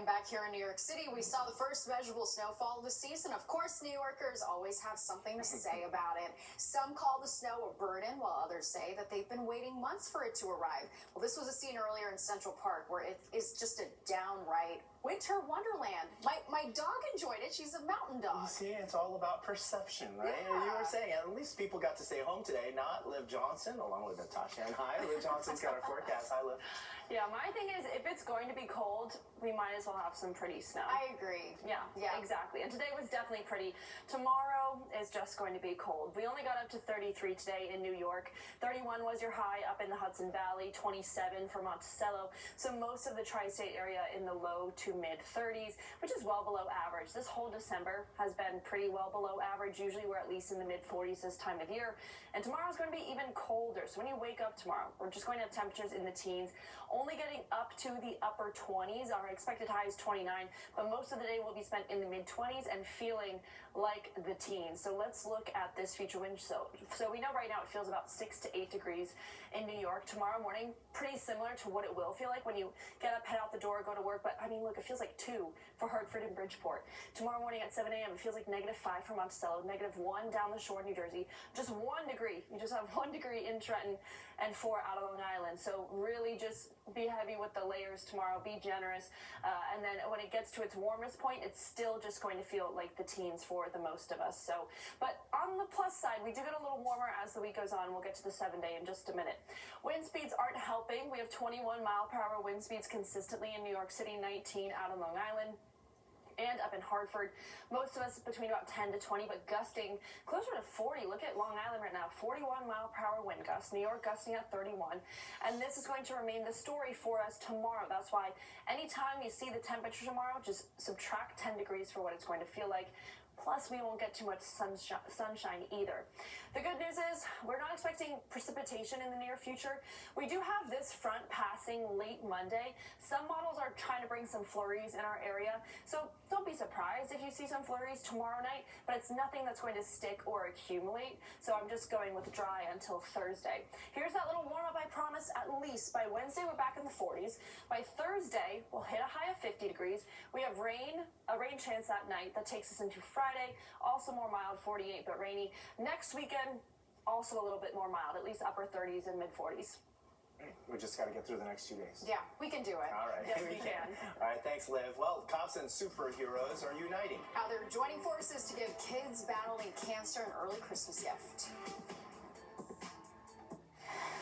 a.m. back here in New York City. We saw the first measurable snowfall of the season. Of course, New Yorkers always have something to say about it. Some call the snow a burden, while others say that they've been waiting months for it to arrive. Well, this was a scene earlier in Central Park where it is just a downright winter wonderland. My dog enjoyed it. She's a mountain dog. You see, it's all about perception, right? Yeah. You were saying at least people got to stay home today, not Liv Johnson, along with Natasha and I. Liv Johnson's got our forecast. Hi, Liv. Yeah, my thing is, if it's going to be cold, we might as well have some pretty snow. I agree. Yeah, exactly. And today was definitely pretty. Tomorrow is just going to be cold. We only got up to 33 today in New York. 31 was your high up in the Hudson Valley, 27 for Monticello. So most of the tri-state area in the low to mid 30s, which is well below average. This whole December has been pretty well below average. Usually we're at least in the mid 40s this time of year. And tomorrow's going to be even colder. So when you wake up tomorrow, we're just going to have temperatures in the teens, only getting up to the upper 20s. Our expected high is 29, but most of the day will be spent in the mid 20s and feeling like the teens. So let's look at this future wind. So we know right now it feels about 6 to 8 degrees in New York. Tomorrow morning, pretty similar to what it will feel like when you get up, head out the door, go to work. But I mean, look, it feels like 2 for Hartford and Bridgeport. Tomorrow morning at 7 a.m., it feels like -5 for Monticello, -1 down the shore, New Jersey, just 1 degree. You just have 1 degree in Trenton and 4 out of Long Island. So really just be heavy with the layers tomorrow, be generous. And then when it gets to its warmest point, it's still just going to feel like the teens for the most of us. So, but on the plus side, we do get a little warmer as the week goes on. We'll get to the 7-day in just a minute. Wind speeds aren't helping. We have 21 mile per hour wind speeds consistently in New York City, 19 out on Long Island. And up in Hartford, most of us between about 10 to 20, but gusting closer to 40. Look at Long Island right now, 41 mile per hour wind gusts. New York gusting at 31. And this is going to remain the story for us tomorrow. That's why anytime you see the temperature tomorrow, just subtract 10 degrees for what it's going to feel like. Plus, we won't get too much sunshine either. The good news is we're not expecting precipitation in the near future. We do have this front passing late Monday. Some models are trying to bring some flurries in our area. So don't be surprised if you see some flurries tomorrow night, but it's nothing that's going to stick or accumulate. So I'm just going with dry until Thursday. Here's that little warm up I promised. At least by Wednesday, we're back in the 40s. By Thursday, we'll hit a high of 50 degrees. We have a rain chance that night that takes us into Friday, also more mild, 48 but rainy. Next weekend, also a little bit more mild, at least upper 30s and mid 40s. We just got to get through the next 2 days. Yeah, we can do it. All right. Yes, we can. All right, thanks, Liv. Well, cops and superheroes are uniting. How they're joining forces to give kids battling cancer an early Christmas gift.